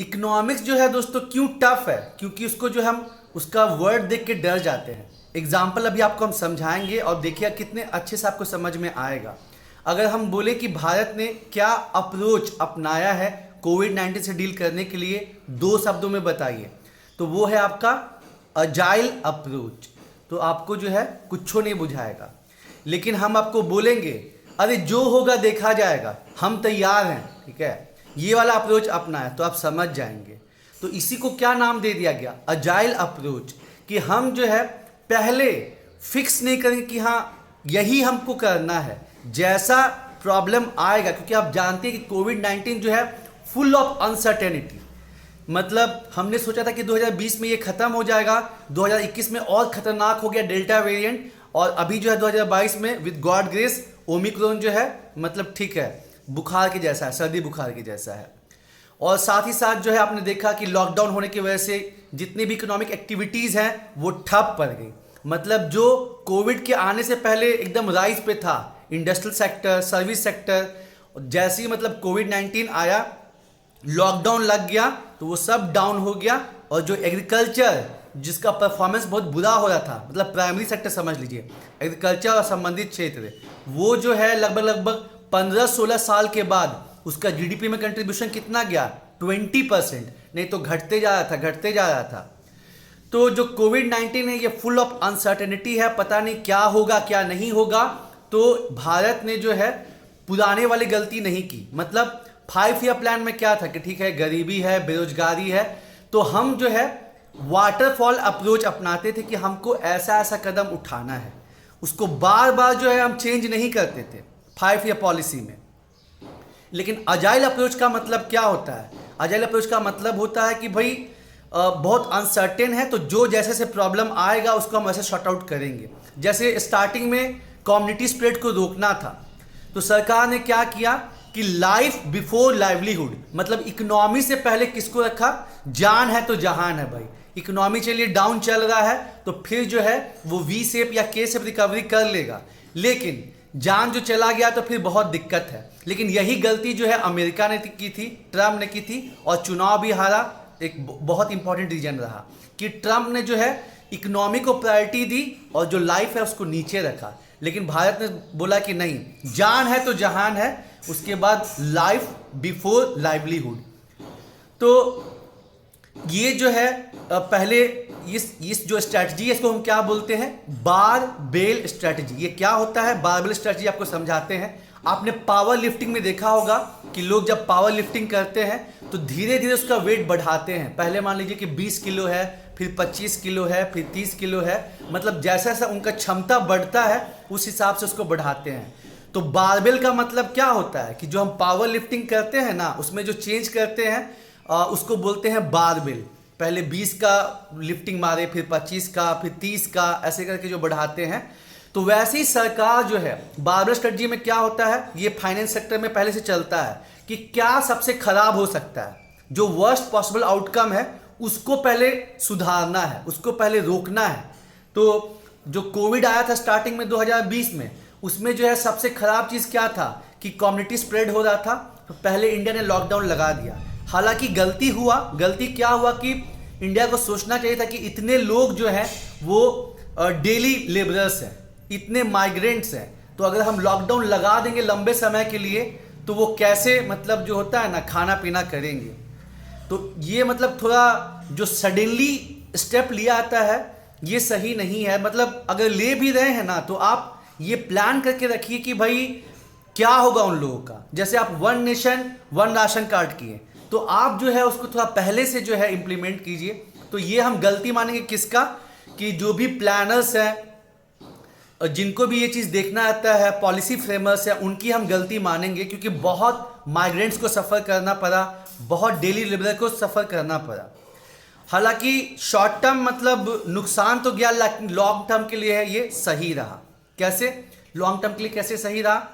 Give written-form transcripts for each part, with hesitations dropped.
Economics जो है दोस्तों क्यों टफ है, क्योंकि उसको जो हम उसका वर्ड देख के डर जाते हैं। एग्जाम्पल अभी आपको हम समझाएंगे और देखिए कितने अच्छे से आपको समझ में आएगा। अगर हम बोले कि भारत ने क्या अप्रोच अपनाया है कोविड-19 से डील करने के लिए, दो शब्दों में बताइए, तो वो है आपका अजाइल अप्रोच। तो आपको जो है कुछ नहीं बुझाएगा, लेकिन हम आपको बोलेंगे अरे जो होगा देखा जाएगा, हम तैयार हैं, ठीक है, ये वाला अप्रोच अपना है तो आप समझ जाएंगे। तो इसी को क्या नाम दे दिया गया, अजाइल अप्रोच, कि हम जो है पहले फिक्स नहीं करेंगे कि हाँ यही हमको करना है, जैसा प्रॉब्लम आएगा, क्योंकि आप जानते हैं कि कोविड-19 जो है फुल ऑफ अनसर्टेनिटी। मतलब हमने सोचा था कि 2020 में ये खत्म हो जाएगा, 2021 में और खतरनाक हो गया डेल्टा वेरिएंट, और अभी जो है 2022 में विद गॉड ग्रेस ओमिक्रॉन जो है मतलब ठीक है, बुखार के जैसा है, सर्दी बुखार के जैसा है। और साथ ही साथ जो है आपने देखा कि लॉकडाउन होने की वजह से जितनी भी इकोनॉमिक एक्टिविटीज़ हैं वो ठप पड़ गई। मतलब जो कोविड के आने से पहले एकदम राइज पे था, इंडस्ट्रियल सेक्टर, सर्विस सेक्टर, जैसे ही मतलब कोविड-19 आया, लॉकडाउन लग गया तो वो सब डाउन हो गया। और जो एग्रीकल्चर जिसका परफॉर्मेंस बहुत बुरा हो रहा था, मतलब प्राइमरी सेक्टर समझ लीजिए, एग्रीकल्चर और संबंधित क्षेत्र, वो जो है लगभग 15-16 साल के बाद उसका जीडीपी में कंट्रीब्यूशन कितना गया, 20%, नहीं तो घटते जा रहा था। तो जो कोविड-19 है ये फुल ऑफ अनसर्टेनिटी है, पता नहीं क्या होगा क्या नहीं होगा। तो भारत ने जो है पुराने वाली गलती नहीं की। मतलब 5 ईयर प्लान में क्या था कि ठीक है गरीबी है, बेरोजगारी है, तो हम जो है वाटरफॉल अप्रोच अपनाते थे कि हमको ऐसा ऐसा कदम उठाना है, उसको बार बार जो है हम चेंज नहीं करते थे 5 ईयर पॉलिसी में। लेकिन अजाइल अप्रोच का मतलब क्या होता है, अजाइल अप्रोच का मतलब होता है कि भाई बहुत अनसर्टेन है, तो जो जैसे से प्रॉब्लम आएगा उसको हम ऐसे शॉर्ट आउट करेंगे। जैसे स्टार्टिंग में कम्युनिटी स्प्रेड को रोकना था, तो सरकार ने क्या किया कि लाइफ बिफोर लाइवलीहुड, मतलब इकोनॉमी से पहले किसको रखा, जान है तो जहान है भाई। इकोनॉमी चलिए डाउन चल रहा है तो फिर जो है वो वी शेप या के शेप रिकवरी कर लेगा, लेकिन जान जो चला गया तो फिर बहुत दिक्कत है। लेकिन यही गलती जो है अमेरिका ने की थी, ट्रम्प ने की थी, और चुनाव भी हारा। एक बहुत इंपॉर्टेंट रीजन रहा कि ट्रम्प ने जो है इकोनॉमी को प्रायोरिटी दी और जो लाइफ है उसको नीचे रखा। लेकिन भारत ने बोला कि नहीं, जान है तो जहान है, उसके बाद लाइफ बिफोर लाइवलीहुड। तो ये जो है पहले इस जो स्ट्रैटेजी है इसको हम क्या बोलते हैं, बारबेल स्ट्रैटेजी। ये क्या होता है बारबेल स्ट्रैटेजी, आपको समझाते हैं। आपने पावर लिफ्टिंग में देखा होगा कि लोग जब पावर लिफ्टिंग करते हैं तो धीरे धीरे उसका वेट बढ़ाते हैं। पहले मान लीजिए कि 20 किलो है, फिर 25 किलो है, फिर 30 किलो है, मतलब जैसा जैसा उनका क्षमता बढ़ता है उस हिसाब से उसको बढ़ाते हैं। तो बारबेल का मतलब क्या होता है कि जो हम पावर लिफ्टिंग करते हैं ना, उसमें जो चेंज करते हैं उसको बोलते हैं बारबेल। पहले 20 का लिफ्टिंग मारे, फिर 25 का, फिर 30 का, ऐसे करके जो बढ़ाते हैं। तो वैसे ही सरकार जो है बारबेल स्ट्रेटजी में क्या होता है, ये फाइनेंस सेक्टर में पहले से चलता है कि क्या सबसे खराब हो सकता है, जो वर्स्ट पॉसिबल आउटकम है उसको पहले सुधारना है, उसको पहले रोकना है। तो जो कोविड आया था स्टार्टिंग में 2020 में, उसमें जो है सबसे खराब चीज़ क्या था कि कम्युनिटी स्प्रेड हो रहा था, तो पहले इंडिया ने लॉकडाउन लगा दिया। हालांकि गलती क्या हुआ कि इंडिया को सोचना चाहिए था कि इतने लोग जो हैं वो डेली लेबरर्स हैं, इतने माइग्रेंट्स हैं, तो अगर हम लॉकडाउन लगा देंगे लंबे समय के लिए तो वो कैसे मतलब जो होता है ना खाना पीना करेंगे। तो ये मतलब थोड़ा जो सडनली स्टेप लिया जाता है ये सही नहीं है। मतलब अगर ले भी रहे हैं ना तो आप ये प्लान करके रखिए कि भाई क्या होगा उन लोगों का। जैसे आप 1 नेशन 1 राशन कार्ड किए, तो आप जो है उसको थोड़ा पहले से जो है इंप्लीमेंट कीजिए। तो ये हम गलती मानेंगे किसका, कि जो भी प्लानर्स हैं, जिनको भी ये चीज़ देखना आता है, पॉलिसी फ्रेमर्स हैं, उनकी हम गलती मानेंगे, क्योंकि बहुत माइग्रेंट्स को सफ़र करना पड़ा, बहुत डेली लेबर को सफ़र करना पड़ा। हालांकि शॉर्ट टर्म मतलब नुकसान तो गया, लेकिन लॉन्ग टर्म के लिए है ये सही रहा। कैसे लॉन्ग टर्म के लिए कैसे सही रहा,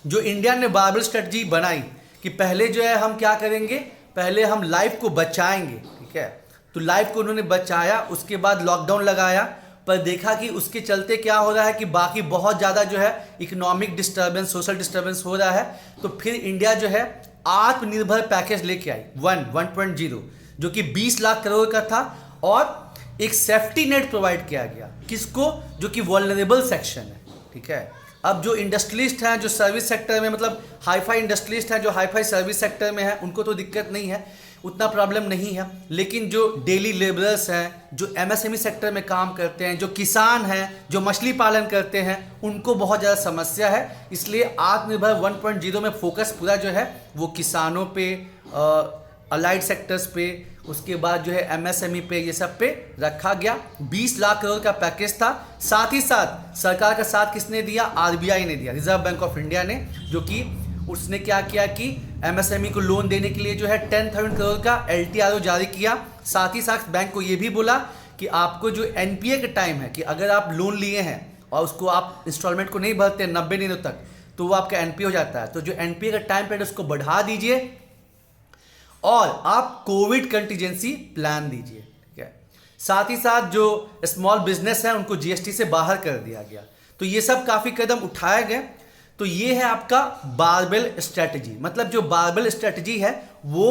जो इंडिया ने बारबेल स्ट्रेटजी बनाई कि पहले जो है हम क्या करेंगे, पहले हम लाइफ को बचाएंगे, ठीक है, तो लाइफ को उन्होंने बचाया, उसके बाद लॉकडाउन लगाया, पर देखा कि उसके चलते क्या हो रहा है कि बाकी बहुत ज़्यादा जो है इकोनॉमिक डिस्टर्बेंस, सोशल डिस्टर्बेंस हो रहा है। तो फिर इंडिया जो है आत्मनिर्भर पैकेज लेके आई 1.0, जो कि 20 लाख करोड़ का था, और एक सेफ्टी नेट प्रोवाइड किया गया किसको, जो कि वल्नरेबल सेक्शन है, ठीक है। अब जो इंडस्ट्रियलिस्ट हैं, जो सर्विस सेक्टर में, मतलब हाईफाई इंडस्ट्रियलिस्ट हैं, जो हाईफाई सर्विस सेक्टर में हैं, उनको तो दिक्कत नहीं है, उतना प्रॉब्लम नहीं है। लेकिन जो डेली लेबरर्स हैं, जो एमएसएमई सेक्टर में काम करते हैं, जो किसान हैं, जो मछली पालन करते हैं, उनको बहुत ज़्यादा समस्या है। इसलिए आत्मनिर्भर 1.0 में फोकस पूरा जो है वो किसानों पे, अलाइड सेक्टर्स पे, उसके बाद जो है एमएसएमई पे, ये सब पे रखा गया। 20 लाख करोड़ का पैकेज था। साथ ही साथ सरकार का साथ किसने दिया? आरबीआई ने दिया, रिजर्व बैंक ऑफ इंडिया ने, जो कि उसने क्या किया कि एमएसएमई को लोन देने के लिए जो है 10,000 करोड़ का एलटीआरओ जारी किया। साथ ही साथ बैंक को ये भी बोला कि आपको जो एनपीए का टाइम है, कि अगर आप लोन लिए हैं और उसको आप इंस्टॉलमेंट को नहीं भरते 90 दिनों तक, तो वो आपका एनपीए हो जाता है। तो जो एनपीए का टाइम पीरियड उसको बढ़ा दीजिए, और आप कोविड कंटीजेंसी प्लान दीजिए, ठीक है। साथ ही साथ जो स्मॉल बिजनेस है उनको जीएसटी से बाहर कर दिया गया। तो ये सब काफ़ी कदम उठाए गए। तो ये है आपका बारबेल स्ट्रेटजी। मतलब जो बारबेल स्ट्रेटजी है वो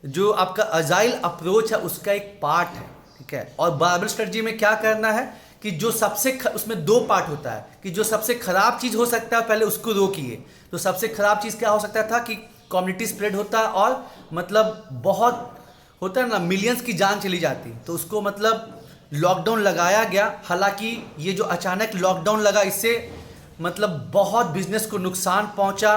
जो आपका अजाइल अप्रोच है उसका एक पार्ट है, ठीक है। और बारबेल स्ट्रेटजी में क्या करना है कि जो सबसे उसमें 2 पार्ट होता है, कि जो सबसे खराब चीज़ हो सकता है पहले उसको रोकिए। तो सबसे खराब चीज़ क्या हो सकता था कि कम्युनिटी स्प्रेड होता, और मतलब बहुत होता है ना, मिलियंस की जान चली जाती। तो उसको मतलब लॉकडाउन लगाया गया। हालांकि ये जो अचानक लॉकडाउन लगा, इससे मतलब बहुत बिजनेस को नुकसान पहुंचा,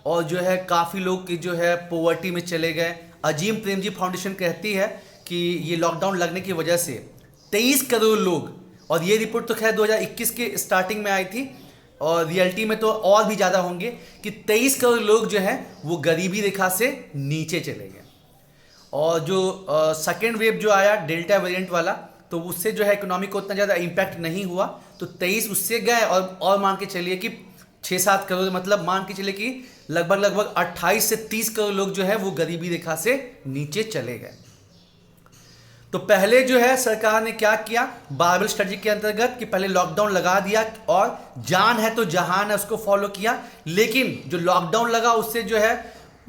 और जो है काफ़ी लोग की जो है पॉवर्टी में चले गए। अजीम प्रेमजी फाउंडेशन कहती है कि ये लॉकडाउन लगने की वजह से 23 करोड़ लोग, और ये रिपोर्ट तो खैर 2021 के स्टार्टिंग में आई थी, और रियलिटी में तो और भी ज़्यादा होंगे, कि 23 करोड़ लोग जो हैं वो गरीबी रेखा से नीचे चले गए। और जो सेकेंड वेव जो आया डेल्टा वेरिएंट वाला, तो उससे जो है इकोनॉमी को उतना ज़्यादा इम्पैक्ट नहीं हुआ। तो 23 उससे गए, और मान के चलिए कि 6-7 करोड़, मतलब मान के चलिए कि लगभग 28 से 30 करोड़ लोग जो है वो गरीबी रेखा से नीचे चले गए। तो पहले जो है सरकार ने क्या किया बारबेल स्ट्रेटजी के अंतर्गत, कि पहले लॉकडाउन लगा दिया, और जान है तो जहान है उसको फॉलो किया। लेकिन जो लॉकडाउन लगा उससे जो है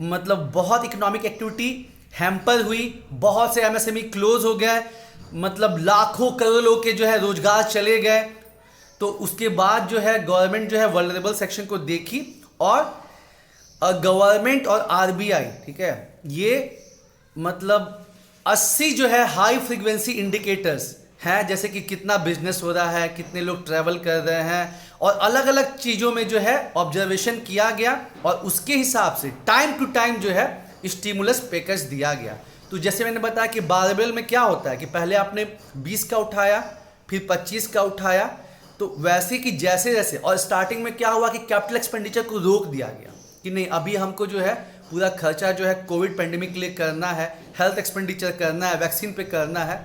मतलब बहुत इकोनॉमिक एक्टिविटी हैम्पर हुई, बहुत से एमएसएमई क्लोज हो गए, मतलब लाखों करोड़ लोग के जो है रोजगार चले गए। तो उसके बाद जो है गवर्नमेंट जो है वल्नरेबल सेक्शन को देखी, और गवर्नमेंट और आरबीआई, ठीक है, ये मतलब 80 जो है हाई फ्रीक्वेंसी इंडिकेटर्स हैं, जैसे कि कितना बिजनेस हो रहा है, कितने लोग ट्रैवल कर रहे हैं, और अलग अलग चीज़ों में जो है ऑब्जर्वेशन किया गया, और उसके हिसाब से टाइम टू टाइम जो है स्टिमुलस पैकेज दिया गया। तो जैसे मैंने बताया कि बारबेल में क्या होता है कि पहले आपने 20 का उठाया, फिर 25 का उठाया, तो वैसे कि जैसे जैसे, और स्टार्टिंग में क्या हुआ कि कैपिटल एक्सपेंडिचर को रोक दिया गया, कि नहीं अभी हमको जो है पूरा खर्चा जो है कोविड पेंडेमिक के लिए करना है, हेल्थ एक्सपेंडिचर करना है, वैक्सीन पे करना है,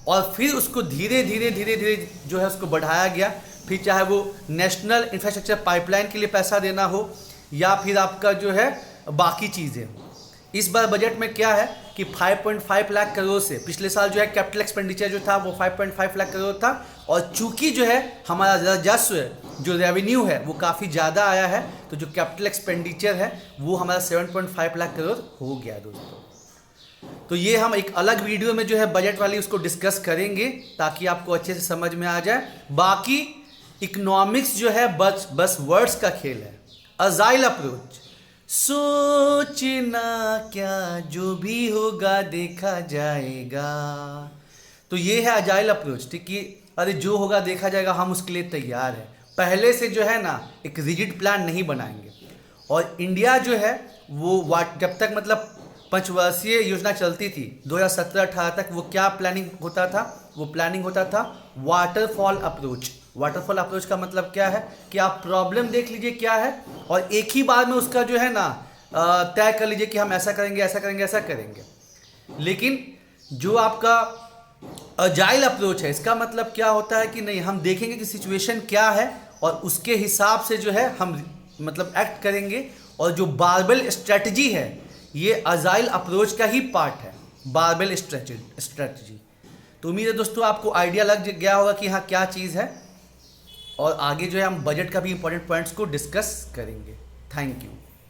और फिर उसको धीरे धीरे जो है उसको बढ़ाया गया। फिर चाहे वो नेशनल इंफ्रास्ट्रक्चर पाइपलाइन के लिए पैसा देना हो, या फिर आपका जो है बाकी चीज़ें। इस बार बजट में क्या है कि 5.5 लाख करोड़ से, पिछले साल जो है कैपिटल एक्सपेंडिचर जो था वो 5.5 लाख करोड़ था, और चूंकि जो है हमारा राजस्व जो रेवेन्यू है वो काफ़ी ज़्यादा आया है, तो जो कैपिटल एक्सपेंडिचर है वो हमारा 7.5 लाख करोड़ हो गया दोस्तों। तो ये हम एक अलग वीडियो में जो है बजट वाली उसको डिस्कस करेंगे, ताकि आपको अच्छे से समझ में आ जाए। बाकी इकोनॉमिक्स जो है बस वर्ड्स का खेल है। अजाइल अप्रोच, सोचना क्या, जो भी होगा देखा जाएगा। तो ये है अजाइल अप्रोच, ठीक है। अरे जो होगा देखा जाएगा, हम उसके लिए तैयार हैं। पहले से जो है ना एक रिजिड प्लान नहीं बनाएंगे। और इंडिया जो है वो जब तक मतलब 5 वर्षीय योजना चलती थी 2017-18 तक, वो क्या प्लानिंग होता था? वो प्लानिंग होता था वाटरफॉल अप्रोच। वाटरफॉल अप्रोच का मतलब क्या है कि आप प्रॉब्लम देख लीजिए क्या है, और एक ही बार में उसका जो है ना तय कर लीजिए कि हम ऐसा करेंगे, ऐसा करेंगे, ऐसा करेंगे। लेकिन जो आपका अजाइल अप्रोच है, इसका मतलब क्या होता है कि नहीं, हम देखेंगे कि सिचुएशन क्या है, और उसके हिसाब से जो है हम मतलब एक्ट करेंगे। और जो बारबेल स्ट्रेटजी है ये अजाइल अप्रोच का ही पार्ट है, बारबेल स्ट्रेटजी। तो उम्मीद है दोस्तों आपको आइडिया लग गया होगा कि हाँ क्या चीज़ है, और आगे जो है हम बजट का भी इंपॉर्टेंट पॉइंट्स को डिस्कस करेंगे। Thank you.